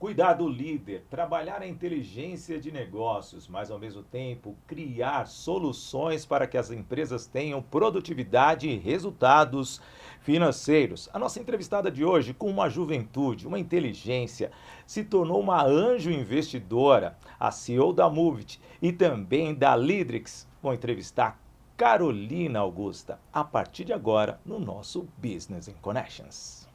Cuidar do líder, trabalhar a inteligência de negócios, mas ao mesmo tempo criar soluções para que as empresas tenham produtividade e resultados financeiros. A nossa entrevistada de hoje, com uma juventude, uma inteligência, se tornou uma anjo investidora, a CEO da Movit e também da Lidrix. Vou entrevistar Carolina Augusta, a partir de agora, no nosso Business in Connections.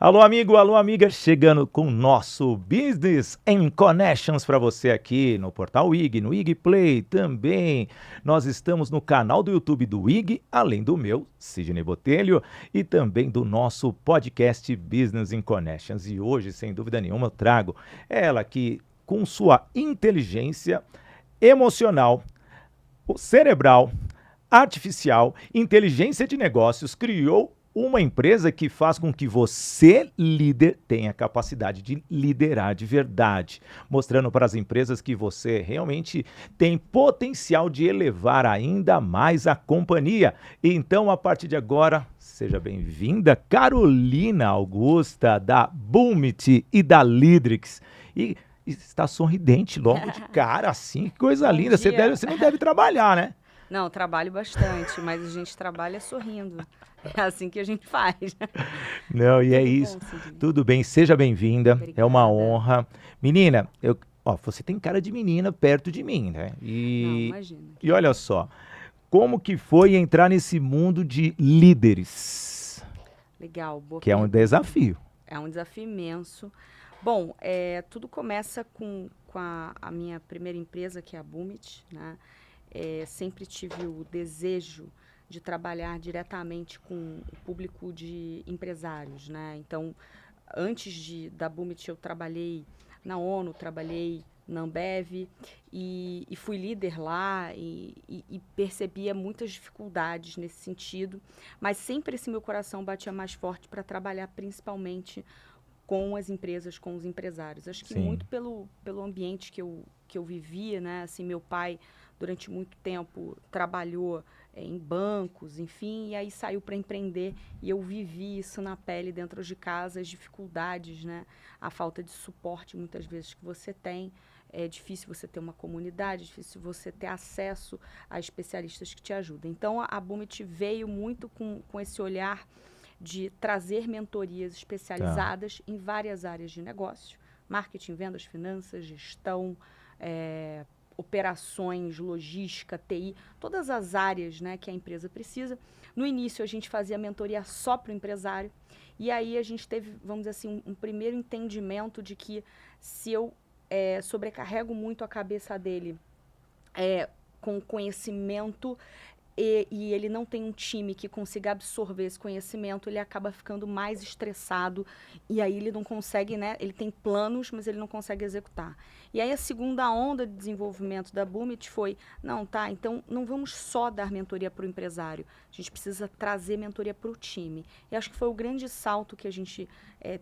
Alô amigo, alô amiga, chegando com o nosso Business in Connections para você aqui no portal IG, no IG Play também. Nós estamos no canal do YouTube do IG, além do meu, Sidney Botelho, e também do nosso podcast Business in Connections. E hoje, sem dúvida nenhuma, eu trago ela que, com sua inteligência emocional, cerebral, artificial, inteligência de negócios, criou uma empresa que faz com que você, líder, tenha capacidade de liderar de verdade, mostrando para as empresas que você realmente tem potencial de elevar ainda mais a companhia. Então, a partir de agora, seja bem-vinda, Carolina Augusta, da Boomit e da Lidrix. E está sorridente logo de cara, assim, que coisa linda. Você não deve trabalhar, né? Não, trabalho bastante, mas a gente trabalha sorrindo. É assim que a gente faz. Não, e é isso. Tudo bem, seja bem-vinda. Obrigada. É uma honra. Menina, você tem cara de menina perto de mim, né? Não, imagina. E olha só, como que foi entrar nesse mundo de líderes? Legal. Boa que é um pergunta. desafio. É um desafio imenso. Bom, tudo começa com a minha primeira empresa, que é a Boomit, né? Sempre tive o desejo de trabalhar diretamente com o público de empresários, né? Então, antes da Boomit, eu trabalhei na ONU, trabalhei na Ambev e fui líder lá e percebia muitas dificuldades nesse sentido, mas sempre esse meu coração batia mais forte para trabalhar principalmente com as empresas, com os empresários. Acho que Sim. muito pelo ambiente que eu vivia, né? Assim, meu pai, durante muito tempo, trabalhou em bancos, enfim, e aí saiu para empreender e eu vivi isso na pele dentro de casa, as dificuldades, né? A falta de suporte, muitas vezes, que você tem. É difícil você ter uma comunidade, é difícil você ter acesso a especialistas que te ajudam. Então, a Boomit veio muito com esse olhar de trazer mentorias especializadas em várias áreas de negócio, marketing, vendas, finanças, gestão, operações, logística, TI, todas as áreas, né, que a empresa precisa. No início, a gente fazia mentoria só para o empresário, e aí a gente teve, vamos dizer assim, um primeiro entendimento de que se eu sobrecarrego muito a cabeça dele com conhecimento, e ele não tem um time que consiga absorver esse conhecimento, ele acaba ficando mais estressado e aí ele não consegue, né? Ele tem planos, mas ele não consegue executar. E aí a segunda onda de desenvolvimento da Boomit foi, então não vamos só dar mentoria para o empresário, a gente precisa trazer mentoria para o time. E acho que foi o grande salto que a gente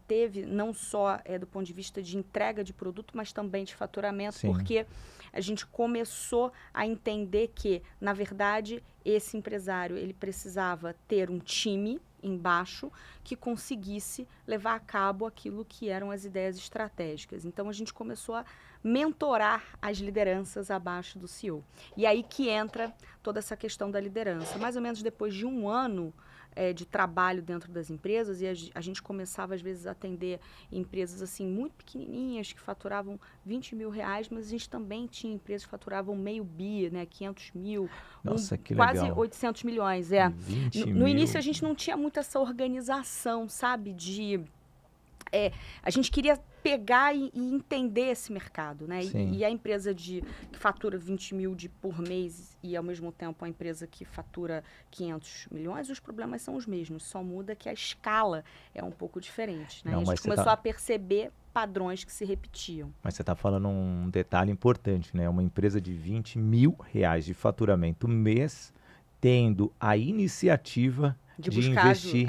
teve, não só do ponto de vista de entrega de produto, mas também de faturamento, Sim. porque a gente começou a entender que, na verdade, esse empresário ele precisava ter um time embaixo que conseguisse levar a cabo aquilo que eram as ideias estratégicas. Então, a gente começou a mentorar as lideranças abaixo do CEO. E aí que entra toda essa questão da liderança. Mais ou menos depois de um ano de trabalho dentro das empresas, e a gente começava, às vezes, a atender empresas assim muito pequenininhas, que faturavam 20 mil reais, mas a gente também tinha empresas que faturavam meio bi, né, 500 mil, Nossa, que quase legal. 800 milhões. 20 No mil. início, a gente não tinha muito essa organização, sabe, a gente queria pegar e entender esse mercado, né? E a empresa que fatura 20 mil por mês e, ao mesmo tempo, a empresa que fatura 500 milhões, os problemas são os mesmos. Só muda que a escala é um pouco diferente, né? Não, e a mas gente começou a perceber padrões que se repetiam. Mas você está falando um detalhe importante, né? Uma empresa de 20 mil reais de faturamento mês, tendo a iniciativa de buscar investir.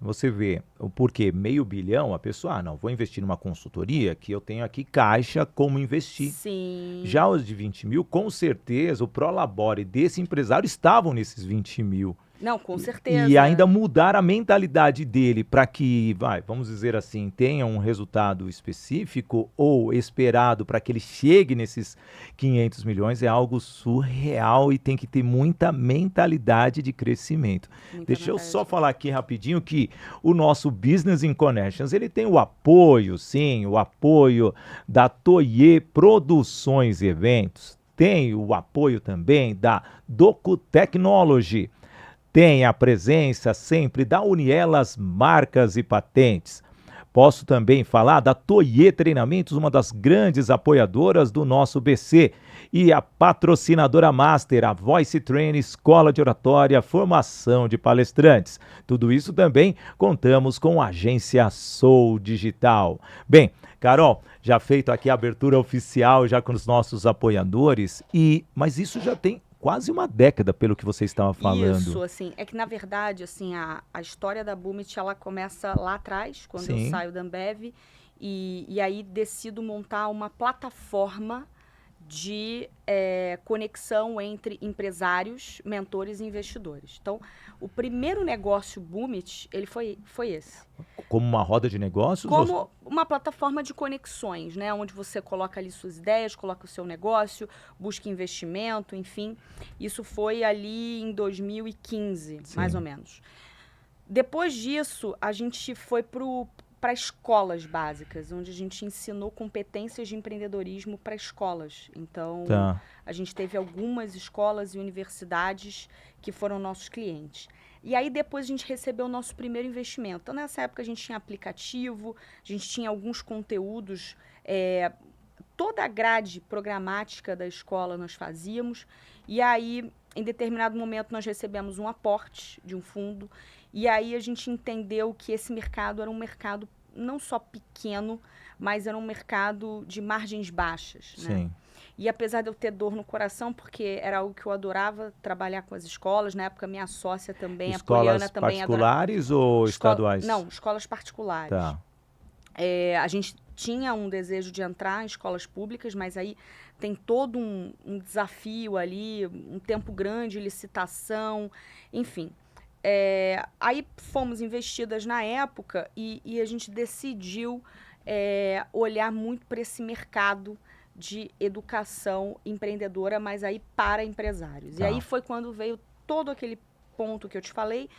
você vê o porquê, meio bilhão, a pessoa, não, vou investir numa consultoria que eu tenho aqui caixa como investir. Sim. Já os de 20 mil, com certeza, o Prolabore desse empresário estavam nesses 20 mil. Não, com certeza. E ainda mudar a mentalidade dele para que, vamos dizer assim, tenha um resultado específico ou esperado para que ele chegue nesses 500 milhões é algo surreal e tem que ter muita mentalidade de crescimento. Deixa eu só falar aqui rapidinho que o nosso Business in Connections, ele tem o apoio, sim, o apoio da Toye Produções e Eventos, tem o apoio também da Docu Technology, tem a presença sempre da Unielas Marcas e Patentes. Posso também falar da Toye Treinamentos, uma das grandes apoiadoras do nosso BC, e a patrocinadora Master, a Voice Train, Escola de Oratória, Formação de Palestrantes. Tudo isso também contamos com a agência Soul Digital. Bem, Carol, já feito aqui a abertura oficial já com os nossos apoiadores, mas isso já tem quase uma década, pelo que você estava falando. Isso, assim, é que na verdade, assim, a história da Boomit, ela começa lá atrás, quando eu saio da Ambev, e aí decido montar uma plataforma de conexão entre empresários, mentores e investidores. Então, o primeiro negócio Boomit, ele foi esse. Como uma roda de negócios? Como uma plataforma de conexões, né? Onde você coloca ali suas ideias, coloca o seu negócio, busca investimento, enfim. Isso foi ali em 2015, mais ou menos. Depois disso, a gente foi para escolas básicas, onde a gente ensinou competências de empreendedorismo para escolas. Então, a gente teve algumas escolas e universidades que foram nossos clientes. E aí, depois, a gente recebeu o nosso primeiro investimento. Então, nessa época, a gente tinha aplicativo, a gente tinha alguns conteúdos, toda a grade programática da escola nós fazíamos. E aí, em determinado momento, nós recebemos um aporte de um fundo. E aí, a gente entendeu que esse mercado era um mercado não só pequeno, mas era um mercado de margens baixas, né? Sim. E apesar de eu ter dor no coração, porque era algo que eu adorava, trabalhar com as escolas, na época minha sócia também, a Poliana também adorava. Escolas particulares ou estaduais? Não, escolas particulares. Tá. A gente tinha um desejo de entrar em escolas públicas, mas aí tem todo um desafio ali, um tempo grande, licitação, enfim. Aí fomos investidas na época e a gente decidiu olhar muito para esse mercado de educação empreendedora, mas aí para empresários. E aí foi quando veio todo aquele ponto que eu te falei.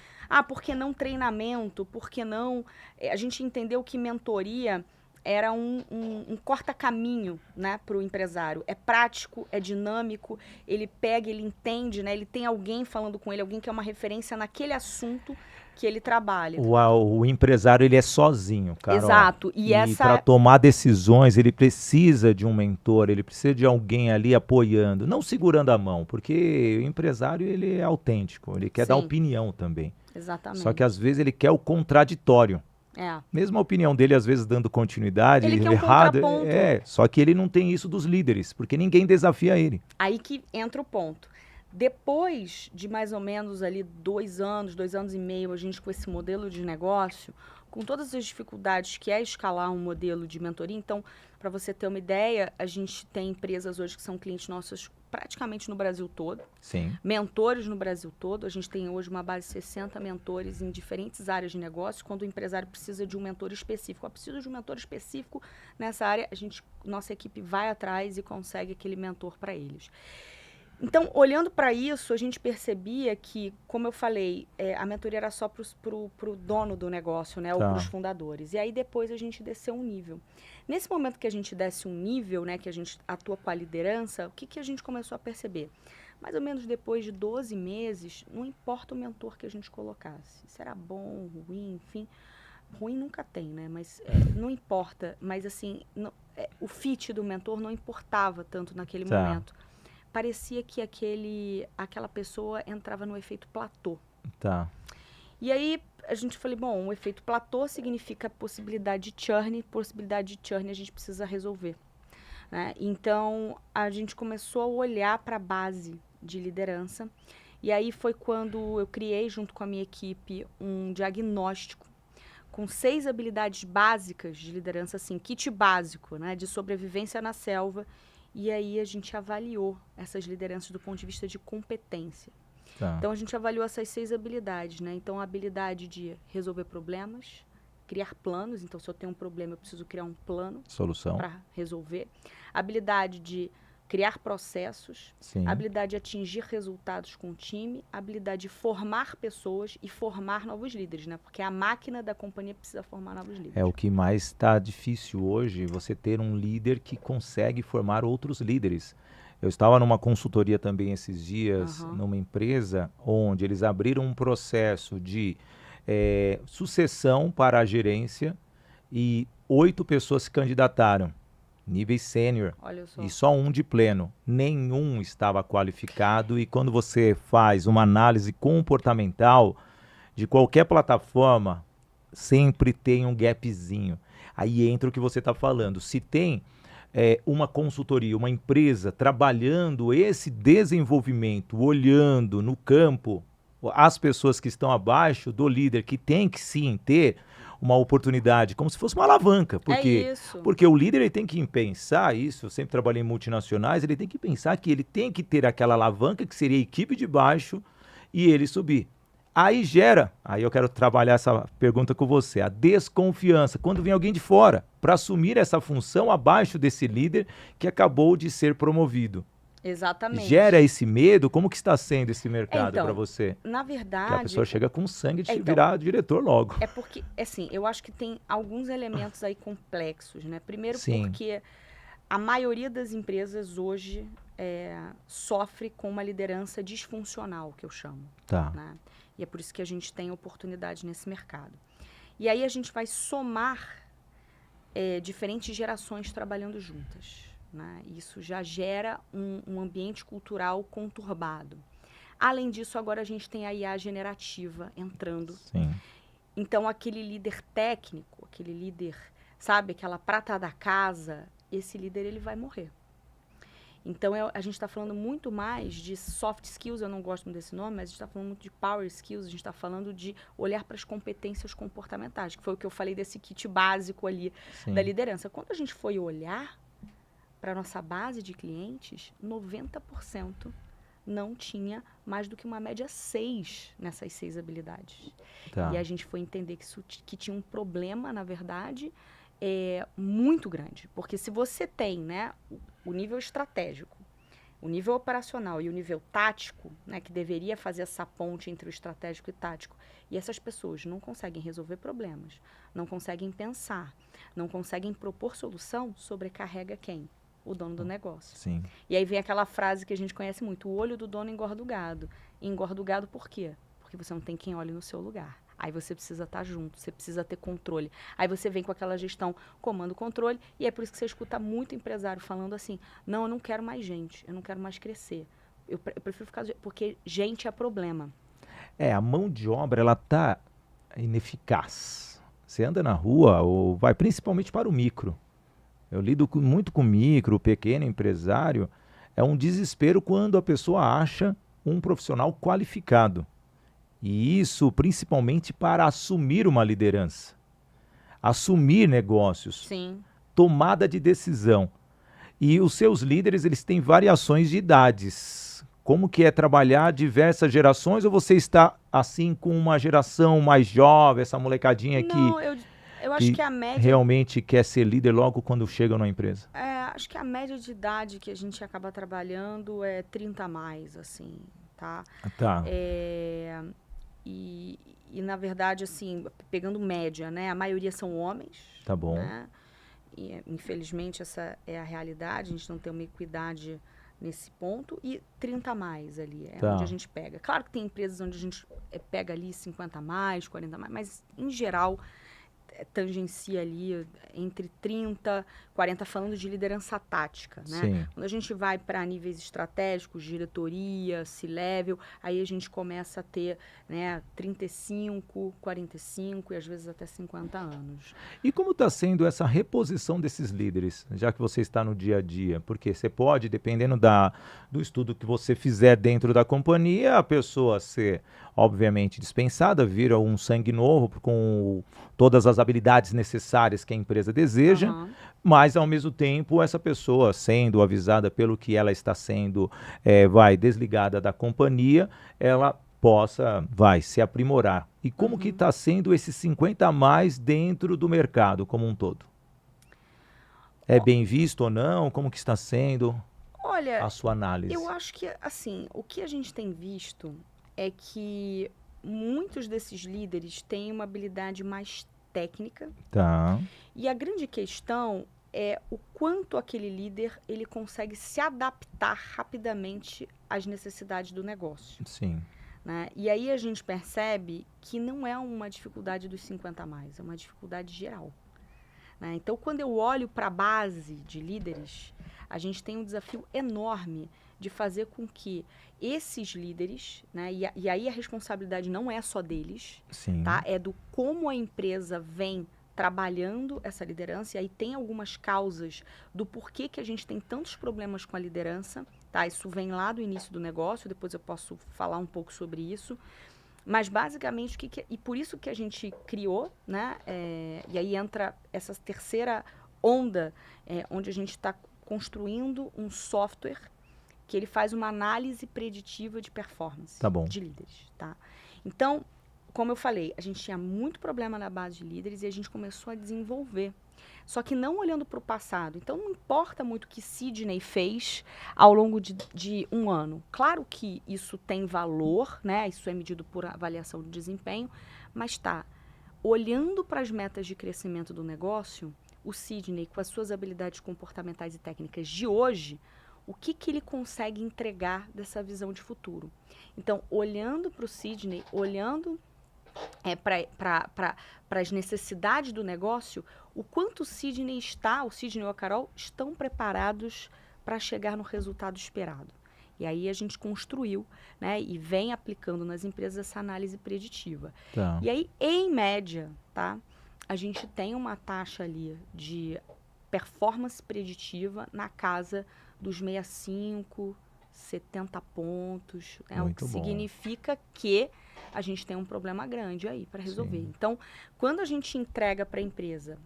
Por que não treinamento? Por que não... A gente entendeu que mentoria era um corta-caminho, né, para o empresário. É prático, é dinâmico, ele pega, ele entende, né, ele tem alguém falando com ele, alguém que é uma referência naquele assunto que ele trabalha. O empresário, ele é sozinho, Carol. Exato. E para tomar decisões, ele precisa de um mentor, ele precisa de alguém ali apoiando, não segurando a mão, porque o empresário, ele é autêntico, ele quer dar opinião também. Exatamente. Só que às vezes ele quer o contraditório. Mesmo a opinião dele, às vezes, dando continuidade, ele quer errado. Só que ele não tem isso dos líderes, porque ninguém desafia ele. Aí que entra o ponto. Depois de mais ou menos ali 2 anos e meio, a gente com esse modelo de negócio, com todas as dificuldades que é escalar um modelo de mentoria. Então, para você ter uma ideia, a gente tem empresas hoje que são clientes nossos praticamente no Brasil todo. Sim. Mentores no Brasil todo. A gente tem hoje uma base de 60 mentores em diferentes áreas de negócio. Quando o empresário precisa de um mentor específico, precisa de um mentor específico nessa área, nossa equipe vai atrás e consegue aquele mentor para eles. Então, olhando para isso, a gente percebia que, como eu falei, a mentoria era só para o dono do negócio, né, ou para os fundadores. E aí, depois, a gente desceu um nível. Nesse momento que a gente desce um nível, né, que a gente atua com a liderança, o que a gente começou a perceber? Mais ou menos depois de 12 meses, não importa o mentor que a gente colocasse. Se era bom, ruim, enfim. Ruim nunca tem, né? Mas não importa. Mas, assim, o fit do mentor não importava tanto naquele momento. Parecia que aquela pessoa entrava no efeito platô. E aí, a gente falou, bom, o efeito platô significa possibilidade de churn a gente precisa resolver. Né? Então, a gente começou a olhar para a base de liderança. E aí foi quando eu criei, junto com a minha equipe, um diagnóstico com 6 habilidades básicas de liderança, assim, kit básico, né, de sobrevivência na selva. E aí a gente avaliou essas lideranças do ponto de vista de competência. Tá. Então a gente avaliou essas 6 habilidades, né? Então a habilidade de resolver problemas, criar planos. Então se eu tenho um problema, eu preciso criar um plano Solução. para resolver. Habilidade de criar processos, Sim. habilidade de atingir resultados com o time, habilidade de formar pessoas e formar novos líderes, né? Porque a máquina da companhia precisa formar novos líderes. É o que mais está difícil hoje, você ter um líder que consegue formar outros líderes. Eu estava numa consultoria também esses dias, numa empresa, onde eles abriram um processo de sucessão para a gerência e 8 pessoas se candidataram, níveis sênior, Olha só. e só um de pleno. Nenhum estava qualificado, e quando você faz uma análise comportamental de qualquer plataforma, sempre tem um gapzinho. Aí entra o que você está falando. Se tem uma consultoria, uma empresa trabalhando esse desenvolvimento, olhando no campo as pessoas que estão abaixo do líder, que tem que sim ter uma oportunidade, como se fosse uma alavanca. Porque, isso. porque o líder ele tem que pensar isso, eu sempre trabalhei em multinacionais, ele tem que pensar que ele tem que ter aquela alavanca, que seria a equipe de baixo, e ele subir. Aí eu quero trabalhar essa pergunta com você, a desconfiança, quando vem alguém de fora para assumir essa função abaixo desse líder que acabou de ser promovido. Exatamente. Gera esse medo? Como que está sendo esse mercado Então, para você? Na Que verdade... a pessoa chega com sangue de então, virar diretor logo. É porque, assim, eu acho que tem alguns elementos aí complexos, né? Primeiro Sim. porque a maioria das empresas hoje sofre com uma liderança disfuncional, que eu chamo. Tá. Né? E é por isso que a gente tem oportunidade nesse mercado. E aí a gente vai somar diferentes gerações trabalhando juntas. Né? Isso já gera um ambiente cultural conturbado. Além disso, agora a gente tem a IA generativa entrando. Sim. Então, aquele líder técnico, aquele líder, sabe, aquela prata da casa, esse líder ele vai morrer. Então, a gente está falando muito mais de soft skills, eu não gosto muito desse nome, mas a gente está falando muito de power skills, a gente está falando de olhar para as competências comportamentais, que foi o que eu falei desse kit básico ali da liderança. Quando a gente foi olhar para a nossa base de clientes, 90% não tinha mais do que uma média 6 nessas 6 habilidades. Tá. E a gente foi entender que tinha um problema, na verdade, muito grande. Porque se você tem, né, o nível estratégico, o nível operacional e o nível tático, né, que deveria fazer essa ponte entre o estratégico e tático, e essas pessoas não conseguem resolver problemas, não conseguem pensar, não conseguem propor solução, sobrecarrega quem? O dono do negócio. Sim. E aí vem aquela frase que a gente conhece muito, o olho do dono engorda o gado. E engorda o gado por quê? Porque você não tem quem olhe no seu lugar. Aí você precisa estar junto, você precisa ter controle. Aí você vem com aquela gestão comando-controle, e é por isso que você escuta muito empresário falando assim, não, eu não quero mais gente, eu não quero mais crescer. Eu prefiro ficar... Porque gente é problema. A mão de obra, ela tá ineficaz. Você anda na rua, ou vai principalmente para o micro. Eu lido muito com micro, pequeno empresário. É um desespero quando a pessoa acha um profissional qualificado. E isso principalmente para assumir uma liderança. Assumir negócios. Sim. Tomada de decisão. E os seus líderes, eles têm variações de idades. Como que é trabalhar diversas gerações, ou você está assim com uma geração mais jovem, essa molecadinha que... Não, eu acho que a média... realmente quer ser líder logo quando chega numa empresa? Acho que a média de idade que a gente acaba trabalhando é 30 a mais, assim, tá? Tá. E na verdade, assim, pegando média, né? A maioria são homens. Tá bom. Né? E, infelizmente, essa é a realidade. A gente não tem uma equidade nesse ponto. E 30 a mais ali, onde a gente pega. Claro que tem empresas onde a gente pega ali 50 a mais, 40 a mais, mas, em geral... tangencia ali entre 30, 40, falando de liderança tática, né? Sim. Quando a gente vai para níveis estratégicos, diretoria, C-level, aí a gente começa a ter, né, 35, 45 e às vezes até 50 anos. E como está sendo essa reposição desses líderes, já que você está no dia a dia? Porque você pode, dependendo do estudo que você fizer dentro da companhia, a pessoa ser, obviamente, dispensada, vira um sangue novo com todas as habilidades necessárias que a empresa deseja, Aham. mas, ao mesmo tempo, essa pessoa, sendo avisada pelo que ela está sendo, desligada da companhia, ela possa, se aprimorar. E como que está sendo esses 50 a mais dentro do mercado como um todo? É Ó, bem visto ou não? Como que está sendo Olha, a sua eu análise? acho que, assim, o que a gente tem visto é que muitos desses líderes têm uma habilidade mais técnica Tá, e a grande questão é o quanto aquele líder ele consegue se adaptar rapidamente às necessidades do negócio, sim, né? E aí a gente percebe que não é uma dificuldade dos 50 a mais, é uma dificuldade geral, né? Então, quando eu olho para a base de líderes, a gente tem um desafio enorme de fazer com que esses líderes, né, e aí a responsabilidade não é só deles, sim, tá? É do como a empresa vem trabalhando essa liderança, e aí tem algumas causas do porquê que a gente tem tantos problemas com a liderança, tá? Isso vem lá do início do negócio, depois eu posso falar um pouco sobre isso. Mas, basicamente, e por isso que a gente criou, né? E aí entra essa terceira onda, onde a gente está construindo um software que ele faz uma análise preditiva de performance tá bom. de líderes, tá? Então, como eu falei, a gente tinha muito problema na base de líderes e a gente começou a desenvolver. Só que não olhando para o passado. Então, não importa muito o que Sidney fez ao longo de um ano. Claro que isso tem valor, né? Isso é medido por avaliação de desempenho, mas olhando para as metas de crescimento do negócio, o Sidney, com as suas habilidades comportamentais e técnicas de hoje, o que ele consegue entregar dessa visão de futuro. Então, olhando para o Sidney, olhando para as necessidades do negócio, o quanto o Sidney ou a Carol estão preparados para chegar no resultado esperado. E aí a gente construiu, né, e vem aplicando nas empresas essa análise preditiva. Tá. E aí, em média, tá, a gente tem uma taxa ali de performance preditiva na casa dos 65, 70 pontos, né, o que Muito bom. significa que a gente tem um problema grande aí para resolver. Sim. Então, quando a gente entrega para a empresa,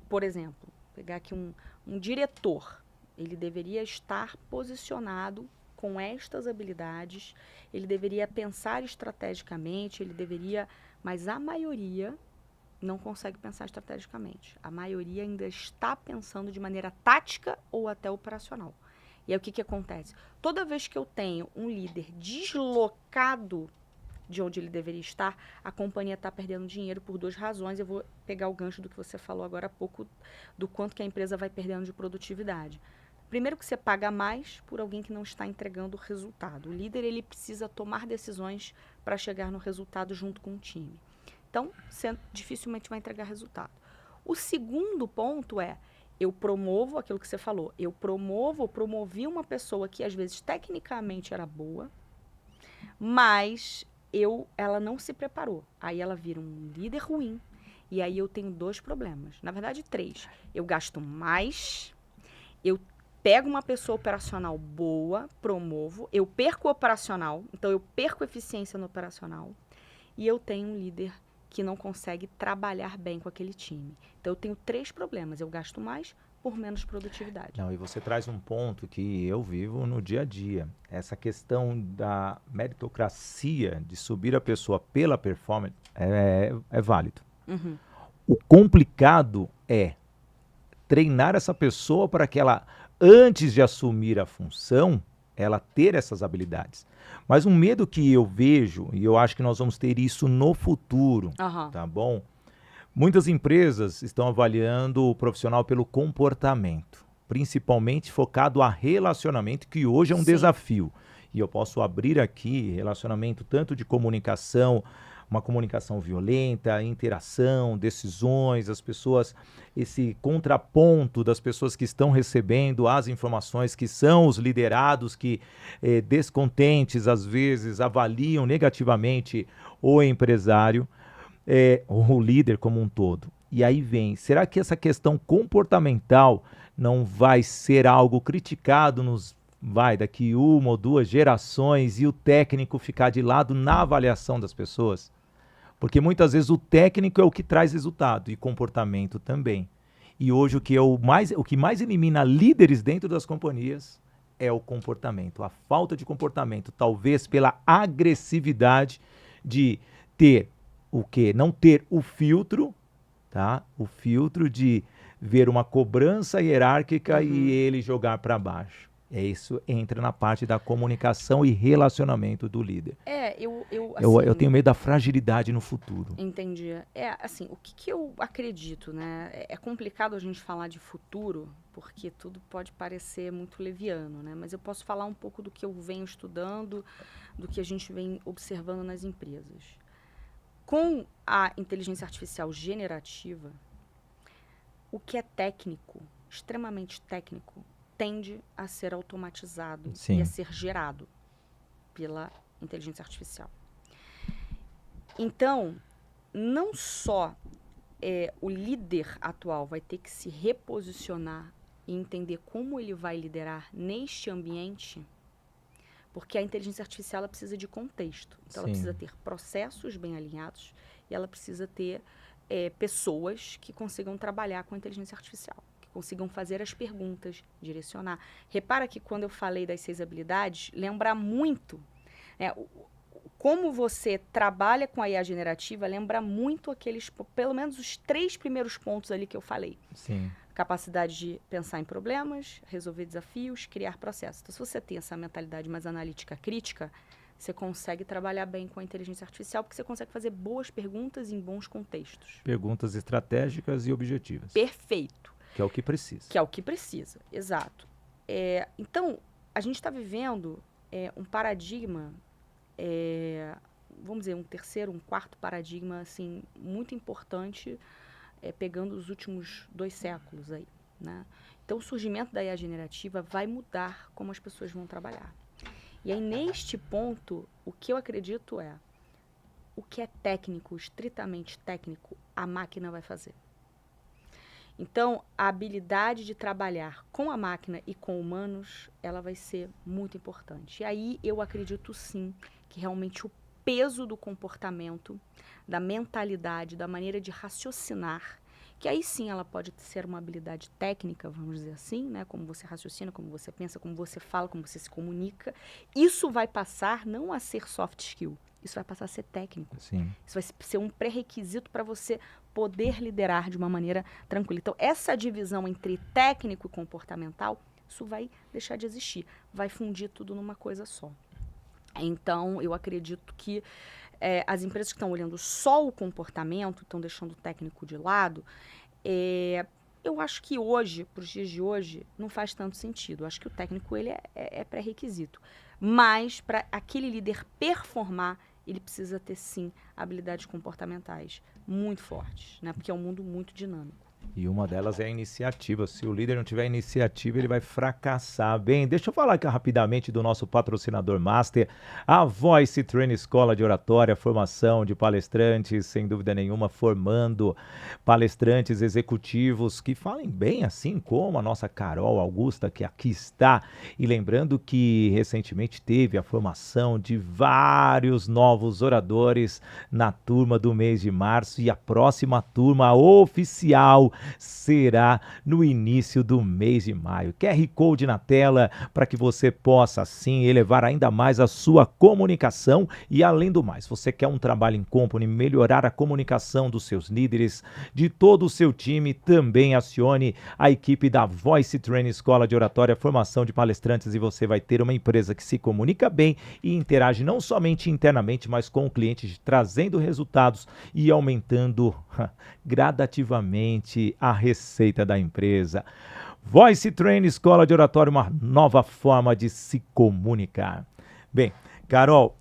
por exemplo, pegar aqui um diretor, ele deveria estar posicionado com estas habilidades, ele deveria pensar estrategicamente, mas a maioria não consegue pensar estrategicamente. A maioria ainda está pensando de maneira tática ou até operacional. E aí o que acontece? Toda vez que eu tenho um líder deslocado de onde ele deveria estar, a companhia está perdendo dinheiro por duas razões. Eu vou pegar o gancho do que você falou agora há pouco, do quanto que a empresa vai perdendo de produtividade. Primeiro que você paga mais por alguém que não está entregando o resultado. O líder, ele precisa tomar decisões para chegar no resultado junto com o time. Então, você dificilmente vai entregar resultado. O segundo ponto eu promovo aquilo que você falou. Eu promovi uma pessoa que às vezes tecnicamente era boa, mas ela não se preparou. Aí ela vira um líder ruim. E aí eu tenho dois problemas. Na verdade, três. Eu gasto mais, eu pego uma pessoa operacional boa, promovo, eu perco o operacional, então eu perco eficiência no operacional, e eu tenho um líder que não consegue trabalhar bem com aquele time. Então eu tenho três problemas. Eu gasto mais por menos produtividade. Não, e você traz um ponto que eu vivo no dia a dia. Essa questão da meritocracia, de subir a pessoa pela performance, é válido. Uhum. O complicado é treinar essa pessoa para que ela, antes de assumir a função, ela ter essas habilidades. Mas um medo que eu vejo, e eu acho que nós vamos ter isso no futuro, Aham. tá bom? Muitas empresas estão avaliando o profissional pelo comportamento, principalmente focado a relacionamento, que hoje é um Sim. desafio. E eu posso abrir aqui relacionamento tanto de comunicação, uma comunicação violenta, interação, decisões, as pessoas, esse contraponto das pessoas que estão recebendo as informações, que são os liderados que descontentes, às vezes, avaliam negativamente o empresário, o líder como um todo. E aí vem, será que essa questão comportamental não vai ser algo criticado daqui 1 ou 2 gerações e o técnico ficar de lado na avaliação das pessoas? Porque muitas vezes o técnico é o que traz resultado e comportamento também. E hoje o que mais elimina líderes dentro das companhias é o comportamento, a falta de comportamento, talvez pela agressividade de ter o quê? Não ter o filtro, tá? O filtro de ver uma cobrança hierárquica e ele jogar para baixo. Isso entra na parte da comunicação e relacionamento do líder. Eu tenho medo da fragilidade no futuro. Entendi. Assim, o que eu acredito, né? É complicado a gente falar de futuro, porque tudo pode parecer muito leviano, né? Mas eu posso falar um pouco do que eu venho estudando, do que a gente vem observando nas empresas. Com a inteligência artificial generativa, o que é técnico, extremamente técnico, tende a ser automatizado e a ser gerado pela inteligência artificial. Então, não só o líder atual vai ter que se reposicionar e entender como ele vai liderar neste ambiente, porque a inteligência artificial ela precisa de contexto. Então, ela precisa ter processos bem alinhados e ela precisa ter pessoas que consigam trabalhar com a inteligência artificial, consigam fazer as perguntas, direcionar. Repara que quando eu falei das 6 habilidades, lembra muito, como você trabalha com a IA generativa, lembra muito aqueles, pelo menos os 3 primeiros pontos ali que eu falei. Sim. Capacidade de pensar em problemas, resolver desafios, criar processos. Então, se você tem essa mentalidade mais analítica crítica, você consegue trabalhar bem com a inteligência artificial, porque você consegue fazer boas perguntas em bons contextos. Perguntas estratégicas e objetivas. Perfeito. Que é o que precisa. Que é o que precisa, exato. Então, a gente está vivendo um paradigma, vamos dizer, um 3º, um 4º paradigma, assim, muito importante, pegando os últimos 2 séculos aí, né? Então, o surgimento da IA generativa vai mudar como as pessoas vão trabalhar. E aí, neste ponto, o que eu acredito o que é técnico, estritamente técnico, a máquina vai fazer. Então, a habilidade de trabalhar com a máquina e com humanos, ela vai ser muito importante. E aí, eu acredito sim que realmente o peso do comportamento, da mentalidade, da maneira de raciocinar, que aí sim ela pode ser uma habilidade técnica, vamos dizer assim, né? Como você raciocina, como você pensa, como você fala, como você se comunica. Isso vai passar não a ser soft skill, isso vai passar a ser técnico. Sim. Isso vai ser um pré-requisito para você poder liderar de uma maneira tranquila. Então, essa divisão entre técnico e comportamental, isso vai deixar de existir. Vai fundir tudo numa coisa só. Então, eu acredito que as empresas que estão olhando só o comportamento, estão deixando o técnico de lado, eu acho que hoje, para os dias de hoje, não faz tanto sentido. Eu acho que o técnico ele é pré-requisito. Mas, para aquele líder performar, ele precisa ter, sim, habilidades comportamentais muito fortes, né? Porque é um mundo muito dinâmico. E uma delas é a iniciativa. Se o líder não tiver iniciativa, ele vai fracassar. Bem, deixa eu falar aqui rapidamente do nosso patrocinador master, a Voice Train Escola de Oratória, formação de palestrantes, sem dúvida nenhuma, formando palestrantes executivos que falem bem, assim como a nossa Carol Augusta, que aqui está. E lembrando que recentemente teve a formação de vários novos oradores na turma do mês de março, e a próxima turma oficial será no início do mês de maio. QR Code na tela para que você possa, assim, elevar ainda mais a sua comunicação. E além do mais, você quer um trabalho em company, melhorar a comunicação dos seus líderes, de todo o seu time, também acione a equipe da Voice Train Escola de Oratória, formação de palestrantes, e você vai ter uma empresa que se comunica bem e interage não somente internamente, mas com o cliente, trazendo resultados e aumentando gradativamente a receita da empresa. Voice Train Escola de Oratória, uma nova forma de se comunicar. Bem, Carol,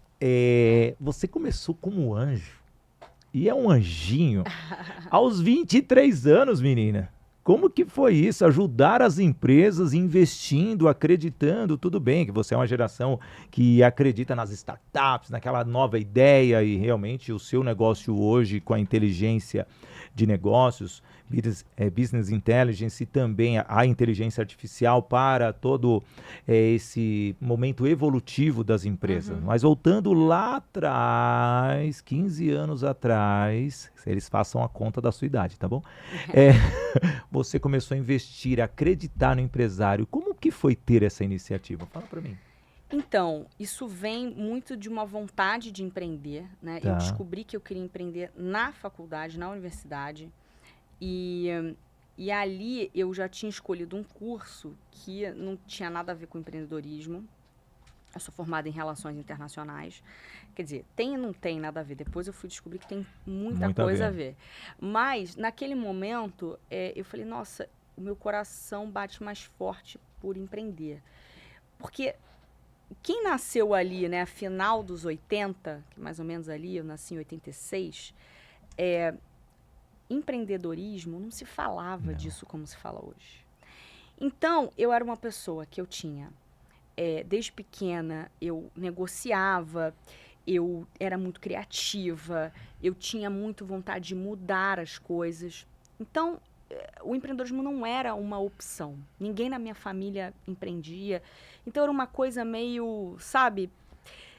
você começou como anjo, e é um anjinho. Aos 23 anos, menina. Como que foi isso? Ajudar as empresas investindo, acreditando, tudo bem que você é uma geração que acredita nas startups, naquela nova ideia e realmente o seu negócio hoje com a inteligência de negócios, business intelligence e também a inteligência artificial para todo esse momento evolutivo das empresas. Mas voltando lá atrás, 15 anos atrás, eles façam a conta da sua idade, tá bom? Você começou a investir, a acreditar no empresário. Como que foi ter essa iniciativa? Fala para mim. Então, isso vem muito de uma vontade de empreender, né? Tá. Eu descobri que eu queria empreender na faculdade, na universidade. E ali eu já tinha escolhido um curso que não tinha nada a ver com empreendedorismo. Eu sou formada em relações internacionais. Quer dizer, tem e não tem nada a ver. Depois eu fui descobrir que tem muita coisa a ver. Mas, naquele momento, eu falei, nossa, o meu coração bate mais forte por empreender. Porque quem nasceu ali, né, final dos 80, que mais ou menos ali, eu nasci em 86, empreendedorismo, não se falava disso como se fala hoje. Então, eu era uma pessoa que eu tinha... desde pequena eu negociava, eu era muito criativa, eu tinha muito vontade de mudar as coisas. Então, o empreendedorismo não era uma opção. Ninguém na minha família empreendia. Então, era uma coisa meio, sabe?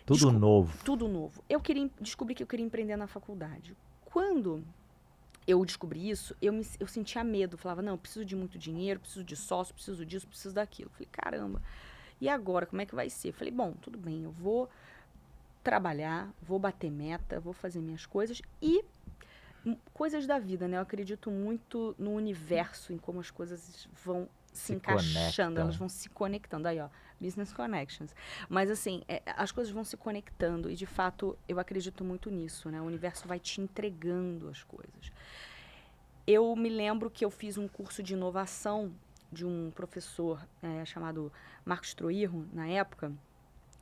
Tudo novo. Tudo novo. Eu descobri que eu queria empreender na faculdade. Quando eu descobri isso, eu sentia medo. Falava, não, eu preciso de muito dinheiro, preciso de sócio, preciso disso, preciso daquilo. Falei, caramba. E agora, como é que vai ser? Falei, bom, tudo bem, eu vou trabalhar, vou bater meta, vou fazer minhas coisas e coisas da vida, né? Eu acredito muito no universo, em como as coisas vão se encaixando, elas vão se conectando. Aí, ó, business connections. Mas, assim, as coisas vão se conectando e, de fato, eu acredito muito nisso, né? O universo vai te entregando as coisas. Eu me lembro que eu fiz um curso de inovação de um professor chamado Marcos Troirro, na época,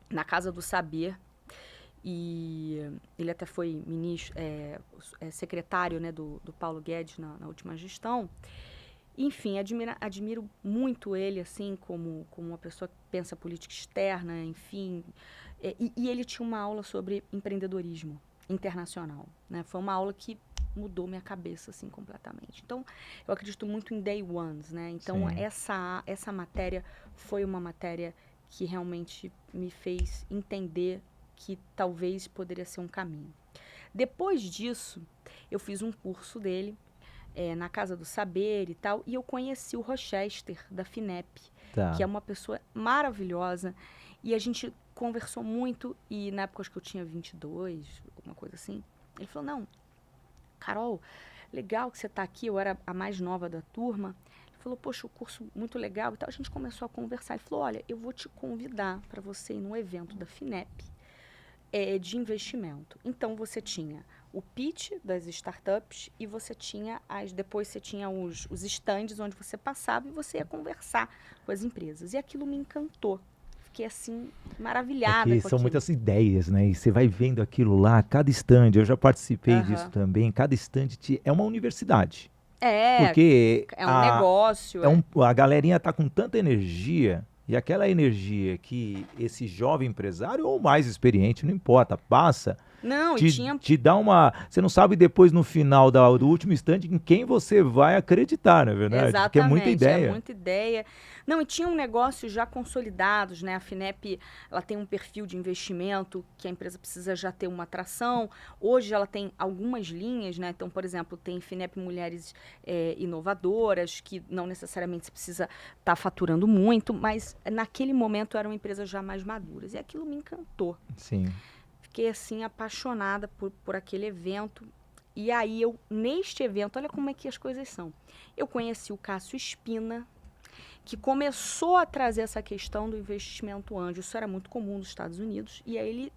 na Casa do Saber, e ele até foi ministro, secretário, né, do Paulo Guedes na última gestão. Enfim, admiro muito ele, assim, como uma pessoa que pensa política externa, enfim. E ele tinha uma aula sobre empreendedorismo internacional, né? Foi uma aula que mudou minha cabeça, assim, completamente. Então, eu acredito muito em day ones, né? Então, essa matéria foi uma matéria que realmente me fez entender que talvez poderia ser um caminho. Depois disso, eu fiz um curso dele, na Casa do Saber e tal, e eu conheci o Rochester, da FINEP, que é uma pessoa maravilhosa, e a gente conversou muito, e na época acho que eu tinha 22, alguma coisa assim. Ele falou, não, Carol, legal que você está aqui, eu era a mais nova da turma. Ele falou, poxa, o curso muito legal e tal. A gente começou a conversar. Ele falou, olha, eu vou te convidar para você ir num evento da FINEP de investimento. Então, você tinha o pitch das startups e você tinha, depois você tinha os stands onde você passava e você ia conversar com as empresas. E aquilo me encantou. Fiquei assim, maravilhada com são aquilo. muitas ideias, né? E você vai vendo aquilo lá, cada stand, eu já participei disso também, cada stand é uma universidade. Porque é um negócio. A galerinha tá com tanta energia, e aquela energia que esse jovem empresário ou mais experiente, não importa, passa... Não, te dá uma... Você não sabe depois, no final do último instante, em quem você vai acreditar, não é verdade? Exatamente, porque é muita ideia. É muita ideia. Não, e tinham negócios já consolidados, né? A FINEP, ela tem um perfil de investimento que a empresa precisa já ter uma atração. Hoje ela tem algumas linhas, né? Então, por exemplo, tem FINEP Mulheres Inovadoras, que não necessariamente você precisa estar faturando muito, mas naquele momento eram empresas já mais maduras. E aquilo me encantou. Sim. Fiquei, assim, apaixonada por aquele evento. E aí, neste evento, olha como é que as coisas são. Eu conheci o Cássio Espina, que começou a trazer essa questão do investimento anjo. Isso era muito comum nos Estados Unidos. E aí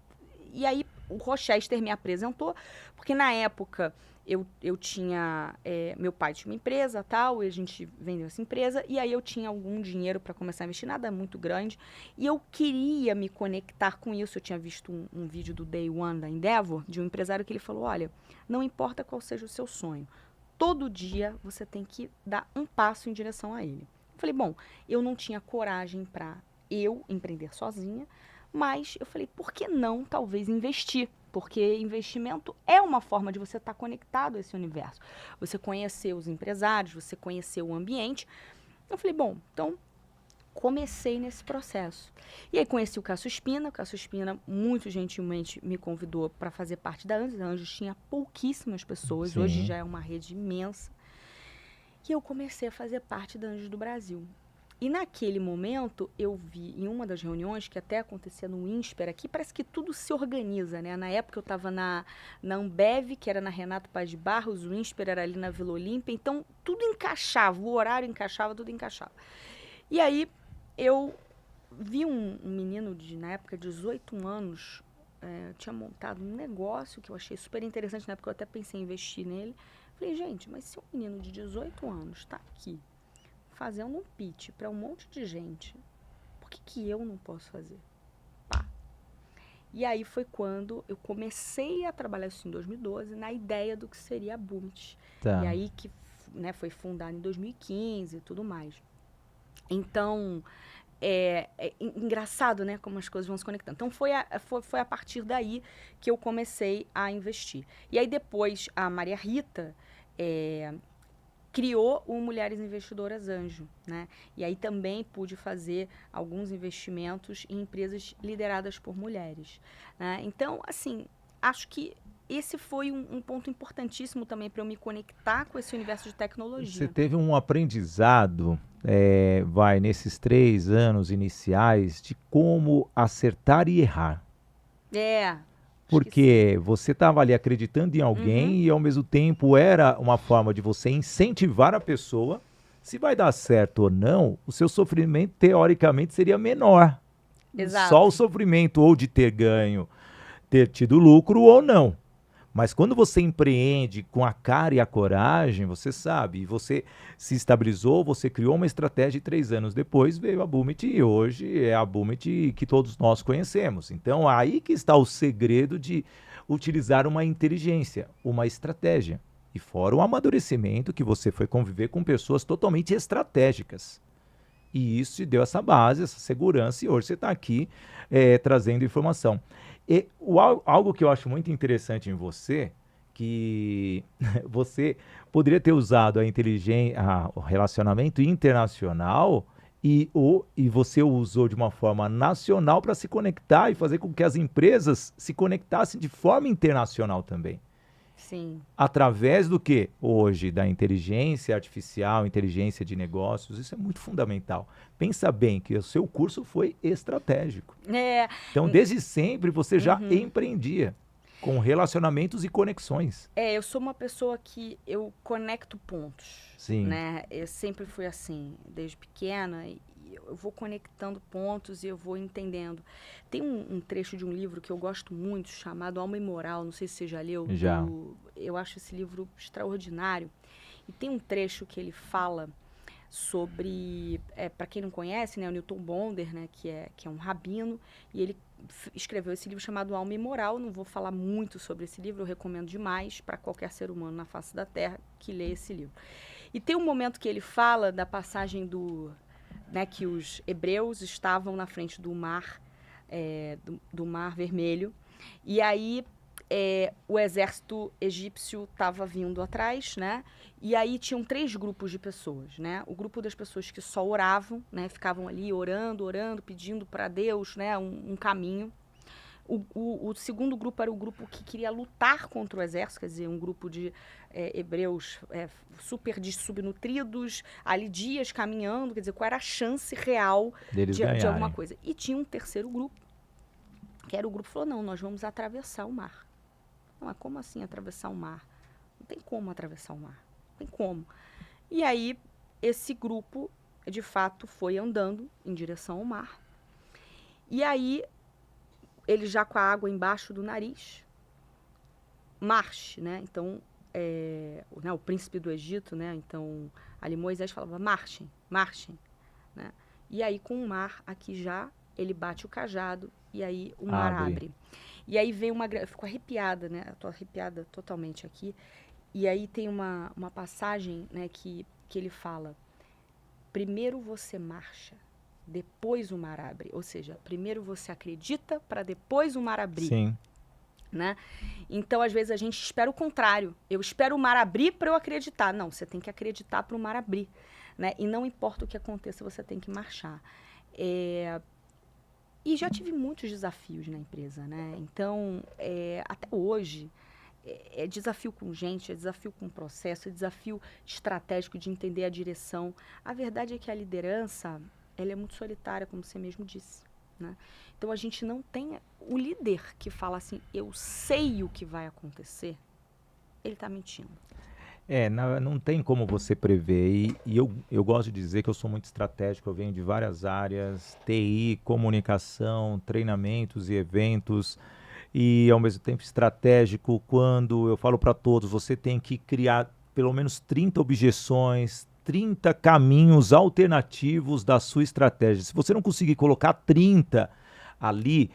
o Rochester me apresentou, porque na época eu tinha, meu pai tinha uma empresa tal, e a gente vendeu essa empresa, e aí eu tinha algum dinheiro para começar a investir, nada muito grande, e eu queria me conectar com isso. Eu tinha visto um vídeo do Day One da Endeavor, de um empresário que ele falou, olha, não importa qual seja o seu sonho, todo dia você tem que dar um passo em direção a ele. Eu falei, bom, eu não tinha coragem para eu empreender sozinha, mas eu falei, por que não talvez investir? Porque investimento é uma forma de você estar conectado a esse universo. Você conhecer os empresários, você conhecer o ambiente. Eu falei, bom, então comecei nesse processo. E aí conheci o Cássio Spina. O Cássio Spina, muito gentilmente, me convidou para fazer parte da Anjos. A Anjos tinha pouquíssimas pessoas, Sim. hoje já é uma rede imensa. E eu comecei a fazer parte da Anjos do Brasil. E naquele momento, eu vi em uma das reuniões, que até acontecia no INSPER aqui, parece que tudo se organiza, né? Na época eu estava na Ambev, que era na Renato Paz de Barros, o INSPER era ali na Vila Olímpia, então tudo encaixava, o horário encaixava, tudo encaixava. E aí eu vi um menino de, na época, 18 anos, tinha montado um negócio que eu achei super interessante, na época eu até pensei em investir nele. Falei, gente, mas se um menino de 18 anos está aqui, fazendo um pitch para um monte de gente, por que eu não posso fazer? Pá. E aí foi quando eu comecei a trabalhar isso em 2012, na ideia do que seria a Boomit. Tá. E aí que, né, foi fundada em 2015 e tudo mais. Então, é engraçado, né, como as coisas vão se conectando. Então, foi a partir daí que eu comecei a investir. E aí depois, a Maria Rita criou o Mulheres Investidoras Anjo, né? E aí também pude fazer alguns investimentos em empresas lideradas por mulheres, né? Então, assim, acho que esse foi um ponto importantíssimo também para eu me conectar com esse universo de Você tecnologia. teve um aprendizado, nesses 3 anos iniciais, de como acertar e errar. Acho que sim. Porque você estava ali acreditando em alguém e, ao mesmo tempo, era uma forma de você incentivar a pessoa. Se vai dar certo ou não, o seu sofrimento, teoricamente, seria menor. Exato. Só o sofrimento ou de ter ganho, ter tido lucro ou não. Mas quando você empreende com a cara e a coragem, você sabe, e você se estabilizou, você criou uma estratégia e 3 anos depois veio a Boomit e hoje é a Boomit que todos nós conhecemos. Então, aí que está o segredo de utilizar uma inteligência, uma estratégia. E fora o amadurecimento que você foi conviver com pessoas totalmente estratégicas. E isso te deu essa base, essa segurança, e hoje você está aqui trazendo informação. E algo que eu acho muito interessante em você, que você poderia ter usado a inteligência, o relacionamento internacional e você o usou de uma forma nacional para se conectar e fazer com que as empresas se conectassem de forma internacional também. Sim. Através do que? Hoje, da inteligência artificial, inteligência de negócios, isso é muito fundamental. Pensa bem que o seu curso foi estratégico. Então, desde sempre, você já empreendia com relacionamentos e conexões. Eu sou uma pessoa que eu conecto pontos. Sim. Né? Eu sempre fui assim, desde pequena, e eu vou conectando pontos e eu vou entendendo. Tem um trecho de um livro que eu gosto muito, chamado Alma e Moral, não sei se você já leu. Já. Eu acho esse livro extraordinário. E tem um trecho que ele fala sobre, para quem não conhece, né, o Newton Bonder, né, que é um rabino, e ele escreveu esse livro chamado Alma e Moral. Não vou falar muito sobre esse livro, eu recomendo demais para qualquer ser humano na face da Terra que lê esse livro. E tem um momento que ele fala da passagem que os hebreus estavam na frente do mar, do Mar Vermelho, e aí o exército egípcio estava vindo atrás, né? E aí tinham 3 grupos de pessoas, né? O grupo das pessoas que só oravam, né? Ficavam ali orando, pedindo para Deus, né? Um caminho. O segundo grupo era o grupo que queria lutar contra o exército, quer dizer, um grupo de hebreus super subnutridos, ali dias caminhando, quer dizer, qual era a chance real de alguma coisa. E tinha um terceiro grupo, que era o grupo que falou, não, nós vamos atravessar o mar. Não, mas como assim atravessar o mar? Não tem como atravessar o mar, não tem como. E aí, esse grupo, de fato, foi andando em direção ao mar. E aí, ele já com a água embaixo do nariz, marche, né? Então, o príncipe do Egito, né? Então, ali Moisés falava, marchem, marchem, né? E aí, com o mar aqui já, ele bate o cajado e aí o mar abre. E aí vem eu fico arrepiada, né? Eu tô arrepiada totalmente aqui. E aí tem uma passagem, né, que ele fala, primeiro você marcha, depois o mar abre. Ou seja, primeiro você acredita para depois o mar abrir. Sim. Né? Então, às vezes, a gente espera o contrário. Eu espero o mar abrir para eu acreditar. Não, você tem que acreditar para o mar abrir. Né? E não importa o que aconteça, você tem que marchar. E já tive muitos desafios na empresa. Né? Então, até hoje, é desafio com gente, é desafio com processo, é desafio estratégico de entender a direção. A verdade é que a liderança, ela é muito solitária, como você mesmo disse. Né? Então, a gente não tem o líder que fala assim, eu sei o que vai acontecer, ele está mentindo. Não tem como você prever. E eu gosto de dizer que eu sou muito estratégico, eu venho de várias áreas, TI, comunicação, treinamentos e eventos, e ao mesmo tempo estratégico, quando eu falo para todos, você tem que criar pelo menos 30 objeções, 30 caminhos alternativos da sua estratégia. Se você não conseguir colocar 30 ali,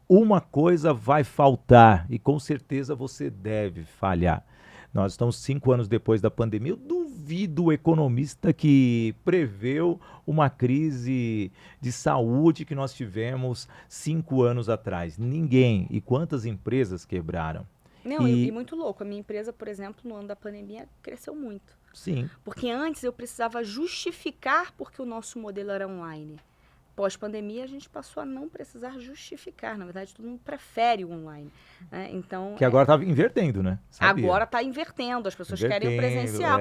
uma coisa vai faltar e com certeza você deve falhar. Nós estamos 5 anos depois da pandemia. Eu duvido o economista que preveu uma crise de saúde que nós tivemos 5 anos atrás. Ninguém. E quantas empresas quebraram? Não, e muito louco. A minha empresa, por exemplo, no ano da pandemia, cresceu muito. Sim. Porque antes eu precisava justificar porque o nosso modelo era online. Pós-pandemia, a gente passou a não precisar justificar. Na verdade, todo mundo prefere o online. Né? Então, que agora está invertendo, né? Sabia? Agora está invertendo. As pessoas querem o presencial.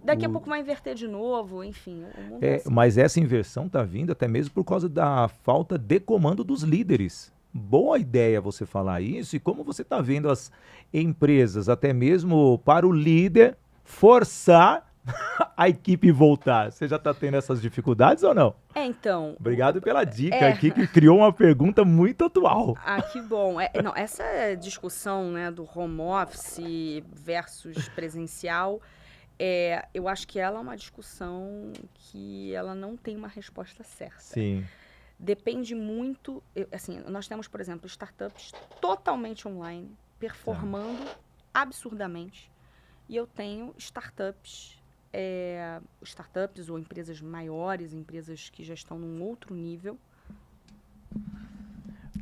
Daqui a pouco vai inverter de novo. Enfim, o mundo é assim. Mas essa inversão está vindo até mesmo por causa da falta de comando dos líderes. Boa ideia você falar isso. E como você está vendo as empresas, até mesmo para o líder, forçar a equipe voltar. Você já está tendo essas dificuldades ou não? Então... Obrigado pela dica aqui, que criou uma pergunta muito atual. Que bom. Não, essa discussão, né, do home office versus presencial, eu acho que ela é uma discussão que ela não tem uma resposta certa. Sim. Depende muito... assim, nós temos, por exemplo, startups totalmente online, performando absurdamente. E eu tenho startups ou empresas maiores, empresas que já estão num outro nível.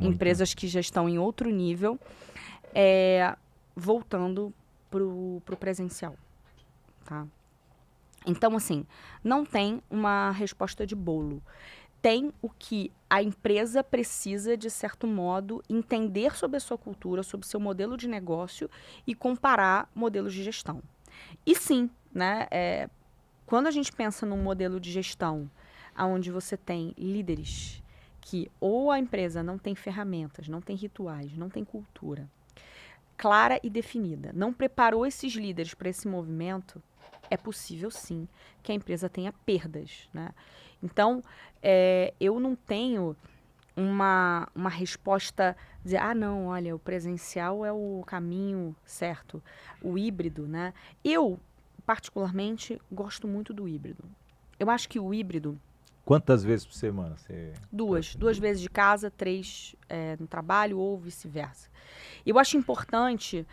Empresas que já estão em outro nível, voltando pro presencial. Tá? Então, assim, não tem uma resposta de bolo. Tem o que a empresa precisa, de certo modo, entender sobre a sua cultura, sobre o seu modelo de negócio e comparar modelos de gestão. E sim, né, quando a gente pensa num modelo de gestão onde você tem líderes que ou a empresa não tem ferramentas, não tem rituais, não tem cultura clara e definida, não preparou esses líderes para esse movimento, é possível sim que a empresa tenha perdas, né? Então, eu não tenho uma resposta, dizer, não, olha, o presencial é o caminho certo, o híbrido, né? Eu, particularmente, gosto muito do híbrido. Eu acho que o híbrido... Quantas vezes por semana? Duas vezes de casa, 3 no trabalho ou vice-versa. Eu acho importante,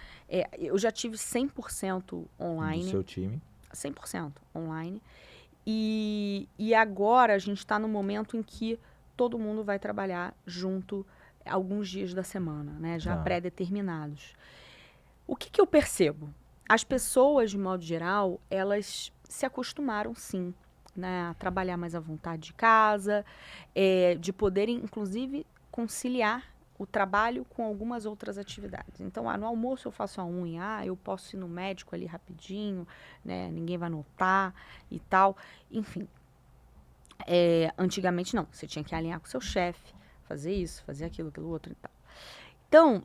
eu já tive 100% online. Do seu time? 100% online. E agora a gente está no momento em que todo mundo vai trabalhar junto alguns dias da semana, né? Já pré-determinados. O que eu percebo? As pessoas, de modo geral, elas se acostumaram, sim, né, a trabalhar mais à vontade de casa, de poderem, inclusive, conciliar o trabalho com algumas outras atividades. Então, no almoço eu faço a unha, eu posso ir no médico ali rapidinho, né, ninguém vai notar e tal. Enfim, antigamente não, você tinha que alinhar com o seu chefe, fazer isso, fazer aquilo outro e tal. Então,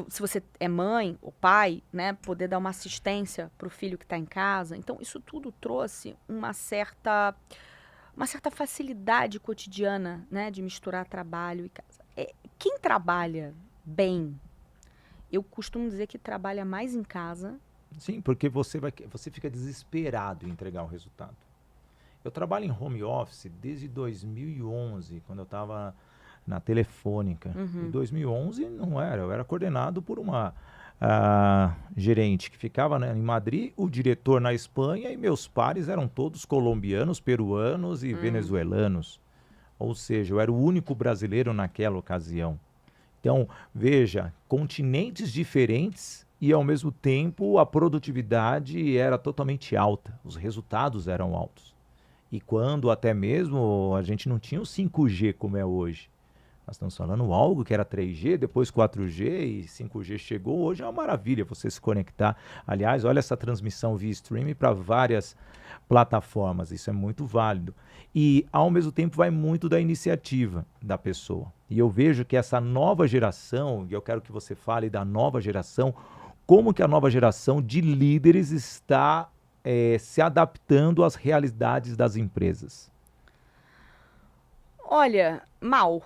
se você é mãe ou pai, né, poder dar uma assistência para o filho que está em casa. Então, isso tudo trouxe uma certa facilidade cotidiana, né, de misturar trabalho e casa. Quem trabalha bem. Eu costumo dizer que trabalha mais em casa. Sim, porque você fica desesperado em entregar o resultado. Eu trabalho em home office desde 2011, quando eu estava na Telefônica. Em 2011 não era, eu era coordenado por uma gerente que ficava, né, em Madrid, o diretor na Espanha e meus pares eram todos colombianos, peruanos e venezuelanos. Ou seja, eu era o único brasileiro naquela ocasião. Então, veja, continentes diferentes e, ao mesmo tempo, a produtividade era totalmente alta, os resultados eram altos. E quando até mesmo a gente não tinha o 5G como é hoje. Nós estamos falando algo que era 3G, depois 4G e 5G chegou. Hoje é uma maravilha você se conectar. Aliás, olha essa transmissão via streaming para várias plataformas. Isso é muito válido. E, ao mesmo tempo, vai muito da iniciativa da pessoa. E eu vejo que essa nova geração, e eu quero que você fale da nova geração, como que a nova geração de líderes está se adaptando às realidades das empresas. Olha, mal.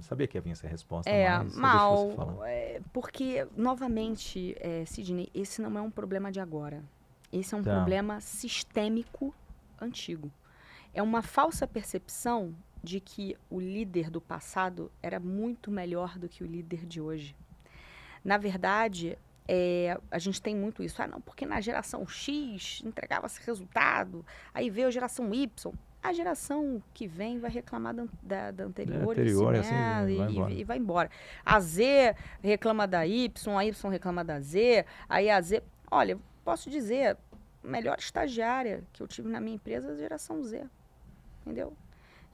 Sabia que ia vir essa resposta, mas mal. deixa você falar. Porque, novamente, Sidney, esse não é um problema de agora. Esse é um problema sistêmico antigo. É uma falsa percepção de que o líder do passado era muito melhor do que o líder de hoje. Na verdade, a gente tem muito isso. Não, porque na geração X entregava-se resultado, aí veio a geração Y. A geração que vem vai reclamar da anterior, e vai embora. A Z reclama da Y, a Y reclama da Z, aí a Z... Olha, posso dizer, a melhor estagiária que eu tive na minha empresa é a geração Z, entendeu?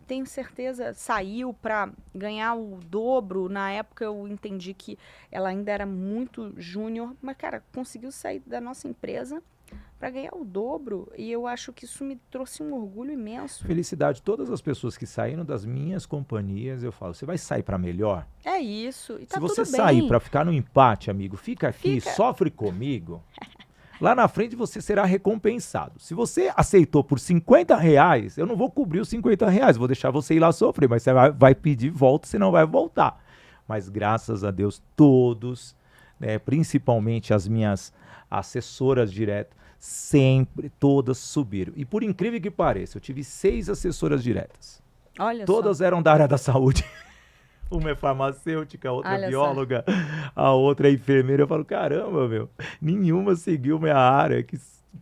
Tenho certeza, saiu para ganhar o dobro. Na época eu entendi que ela ainda era muito júnior, mas, cara, conseguiu sair da nossa empresa para ganhar o dobro, e eu acho que isso me trouxe um orgulho imenso. Felicidade, todas as pessoas que saíram das minhas companhias, eu falo, você vai sair para melhor? É isso, e tá tudo bem. Se você tudo sair para ficar no empate, amigo, fica aqui, sofre comigo, lá na frente você será recompensado. Se você aceitou por R$50, eu não vou cobrir os R$50, vou deixar você ir lá sofrer, mas você vai pedir volta, você não vai voltar. Mas graças a Deus, todos, né, principalmente as minhas assessoras diretas, sempre todas subiram. E por incrível que pareça, eu tive 6 assessoras diretas. Olha todas só. eram da área da saúde. Uma é farmacêutica, a outra é bióloga, a outra é enfermeira. Eu falo, caramba, meu, nenhuma seguiu minha área.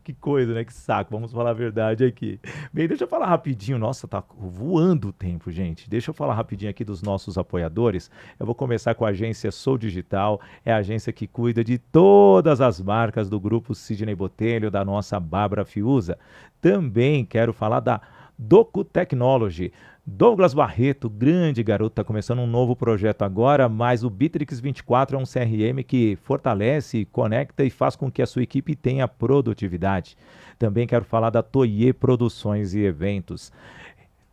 Que coisa, né? Que saco, vamos falar a verdade aqui. Bem, deixa eu falar rapidinho. Nossa, tá voando o tempo, gente. Deixa eu falar rapidinho aqui dos nossos apoiadores. Eu vou começar com a agência Sou Digital. É a agência que cuida de todas as marcas do grupo Sidney Botelho, da nossa Bárbara Fiuza. Também quero falar da Docu Technology. Douglas Barreto, grande garoto, está começando um novo projeto agora, mas o Bitrix 24 é um CRM que fortalece, conecta e faz com que a sua equipe tenha produtividade. Também quero falar da Toye Produções e Eventos,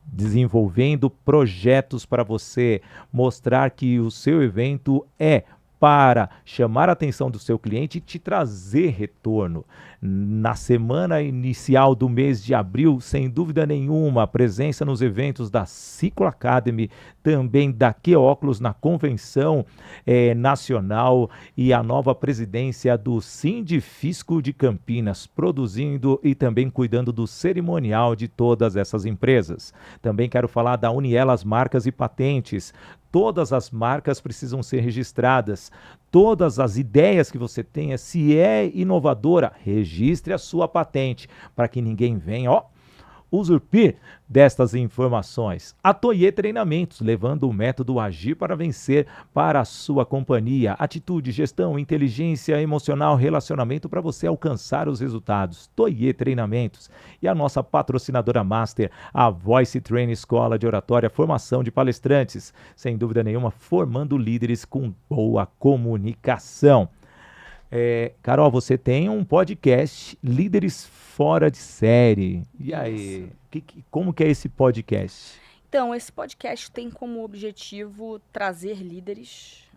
desenvolvendo projetos para você mostrar que o seu evento é para chamar a atenção do seu cliente e te trazer retorno. Na semana inicial do mês de abril, sem dúvida nenhuma, presença nos eventos da Ciclo Academy, também da Queóculos na convenção nacional e a nova presidência do Sindifisco de Campinas, produzindo e também cuidando do cerimonial de todas essas empresas. Também quero falar da Unielas Marcas e Patentes. Todas as marcas precisam ser registradas. Todas as ideias que você tenha, se é inovadora, registre a sua patente para que ninguém venha, usurpar destas informações. A Toye Treinamentos, levando o método Agir para Vencer para a sua companhia. Atitude, gestão, inteligência emocional, relacionamento para você alcançar os resultados. Toye Treinamentos. E a nossa patrocinadora master, a Voice Training Escola de Oratória, formação de palestrantes. Sem dúvida nenhuma, formando líderes com boa comunicação. Carol, você tem um podcast, Líderes Fora de Série. E aí, como que é esse podcast? Então, esse podcast tem como objetivo trazer líderes,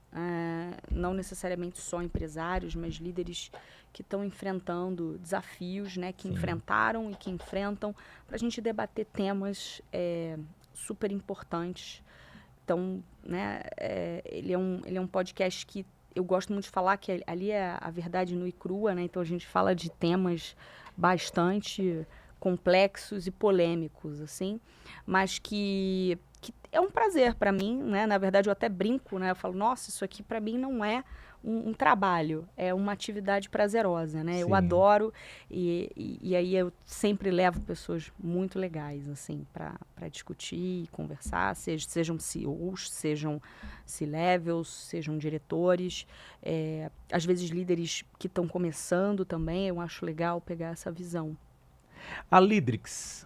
não necessariamente só empresários, mas líderes que estão enfrentando desafios, né, que enfrentaram e que enfrentam, para a gente debater temas super importantes, Então, né, ele é um podcast que eu gosto muito de falar, que ali é a verdade nua e crua, né? Então a gente fala de temas bastante complexos e polêmicos, assim, mas que é um prazer para mim, né? Na verdade, eu até brinco, né? Eu falo, nossa, isso aqui para mim não é um trabalho, é uma atividade prazerosa, né? Eu Sim. adoro e aí eu sempre levo pessoas muito legais, assim, para discutir e conversar, sejam CEOs, sejam C-levels, sejam diretores, às vezes líderes que estão começando também, eu acho legal pegar essa visão. A Lidrix,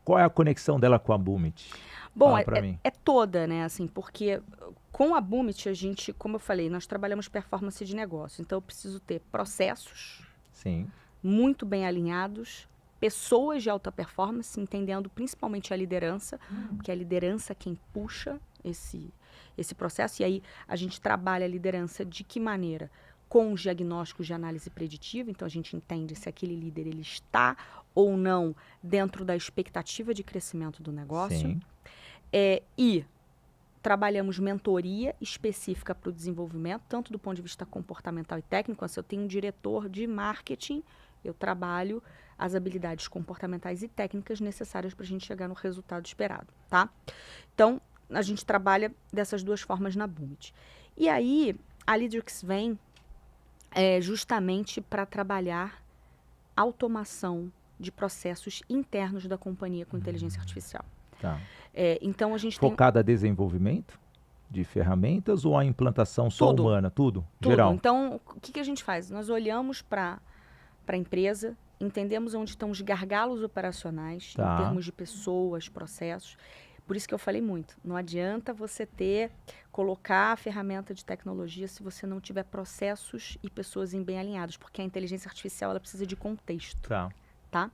qual é a conexão dela com a Boomit? Bom, Fala pra mim. é toda, né, assim, porque com a Boomit a gente, como eu falei, nós trabalhamos performance de negócio, então eu preciso ter processos Sim. muito bem alinhados, pessoas de alta performance, entendendo principalmente a liderança, porque é a liderança quem puxa esse processo, e aí a gente trabalha a liderança de que maneira? Com os diagnósticos de análise preditiva, então a gente entende se aquele líder ele está ou não dentro da expectativa de crescimento do negócio. Sim. E trabalhamos mentoria específica para o desenvolvimento, tanto do ponto de vista comportamental e técnico. Se eu tenho um diretor de marketing, eu trabalho as habilidades comportamentais e técnicas necessárias para a gente chegar no resultado esperado, tá? Então, a gente trabalha dessas duas formas na Boomit. E aí, a Lidrix vem justamente para trabalhar automação de processos internos da companhia com inteligência artificial. Tá. Então, a gente Focada a desenvolvimento de ferramentas ou a implantação só Tudo. humana? Tudo? Tudo. Geral? Então, o que a gente faz? Nós olhamos para a empresa, entendemos onde estão os gargalos operacionais, Tá. em termos de pessoas, processos. Por isso que eu falei muito. Não adianta você colocar a ferramenta de tecnologia se você não tiver processos e pessoas bem alinhados, porque a inteligência artificial ela precisa de contexto, Tá. tá?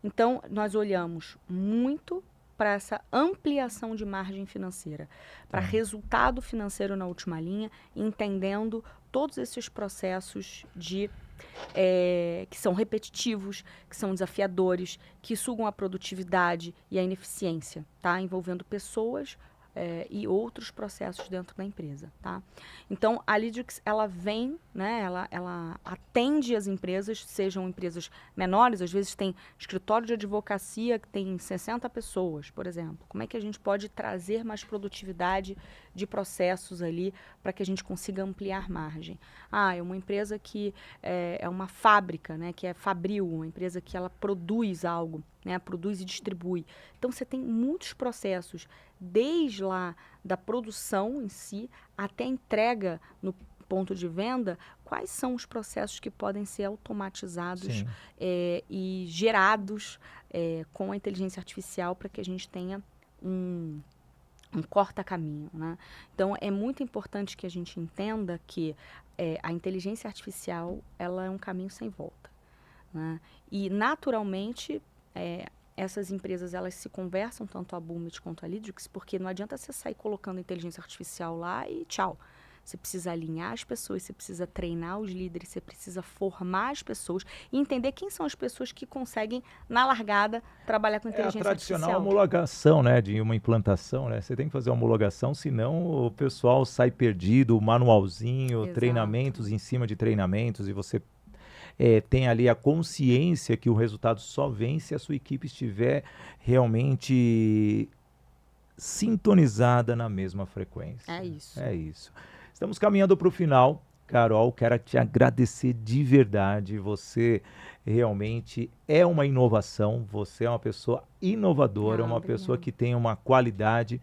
Então, nós olhamos muito para essa ampliação de margem financeira, para resultado financeiro na última linha, entendendo todos esses processos que são repetitivos, que são desafiadores, que sugam a produtividade e a ineficiência, tá? Envolvendo pessoas e outros processos dentro da empresa, tá? Então, a Lidrix, ela vem, né? Ela atende as empresas, sejam empresas menores, às vezes tem escritório de advocacia que tem 60 pessoas, por exemplo. Como é que a gente pode trazer mais produtividade de processos ali para que a gente consiga ampliar margem? É uma empresa que é uma fábrica, né? Que é fabril, uma empresa que ela produz algo, né? Produz e distribui. Então, você tem muitos processos, desde lá da produção em si até a entrega no ponto de venda, quais são os processos que podem ser automatizados e gerados com a inteligência artificial para que a gente tenha um corta-caminho, né? Então, é muito importante que a gente entenda que a inteligência artificial ela é um caminho sem volta, né? E, naturalmente, essas empresas elas se conversam, tanto a Boomit quanto a Lidrix, porque não adianta você sair colocando inteligência artificial lá e tchau. Você precisa alinhar as pessoas, você precisa treinar os líderes, você precisa formar as pessoas e entender quem são as pessoas que conseguem, na largada, trabalhar com inteligência artificial. A tradicional homologação, né, de uma implantação, né? Você tem que fazer uma homologação, senão o pessoal sai perdido, o manualzinho, Exato. treinamentos em cima de treinamentos, e você tem ali a consciência que o resultado só vem se a sua equipe estiver realmente sintonizada na mesma frequência. É isso. É isso. Estamos caminhando para o final. Carol, quero te agradecer de verdade. Você realmente é uma inovação, você é uma pessoa inovadora, uma Obrigada. pessoa que tem uma qualidade,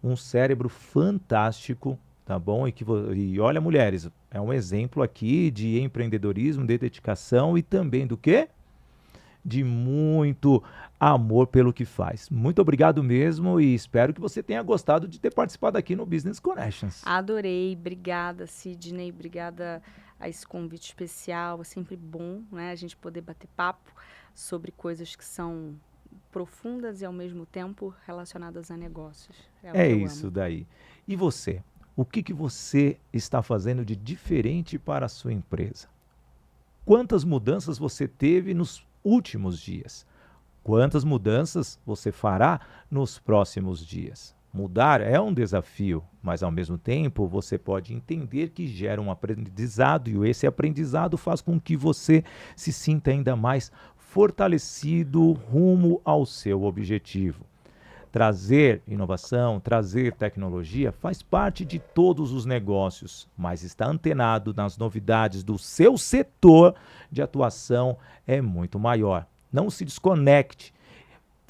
um cérebro fantástico, tá bom? E olha, mulheres, é um exemplo aqui de empreendedorismo, de dedicação e também do quê? De muito amor pelo que faz. Muito obrigado mesmo e espero que você tenha gostado de ter participado aqui no Business Connections. Adorei, obrigada, Sidney, obrigada a esse convite especial. É sempre bom, né, a gente poder bater papo sobre coisas que são profundas e ao mesmo tempo relacionadas a negócios. O que É eu isso amo. daí. E você? O que você está fazendo de diferente para a sua empresa? Quantas mudanças você teve nos últimos dias? Quantas mudanças você fará nos próximos dias? Mudar é um desafio, mas ao mesmo tempo você pode entender que gera um aprendizado e esse aprendizado faz com que você se sinta ainda mais fortalecido rumo ao seu objetivo. Trazer inovação, trazer tecnologia faz parte de todos os negócios, mas estar antenado nas novidades do seu setor de atuação é muito maior. Não se desconecte.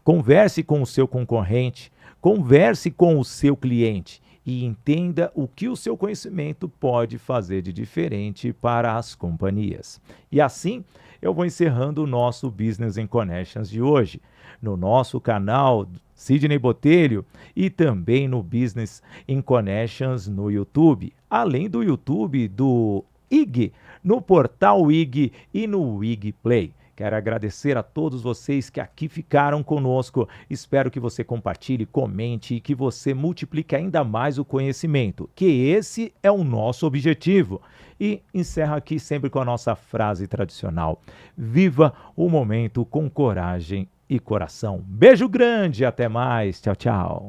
Converse com o seu concorrente, converse com o seu cliente e entenda o que o seu conhecimento pode fazer de diferente para as companhias. E assim, eu vou encerrando o nosso Business in Connections de hoje, no nosso canal Sidney Botelho e também no Business in Connections no YouTube, além do YouTube do IG, no portal IG e no IG Play. Quero agradecer a todos vocês que aqui ficaram conosco. Espero que você compartilhe, comente e que você multiplique ainda mais o conhecimento, que esse é o nosso objetivo. E encerro aqui sempre com a nossa frase tradicional. Viva o momento com coragem e coração. Beijo grande, até mais. Tchau, tchau.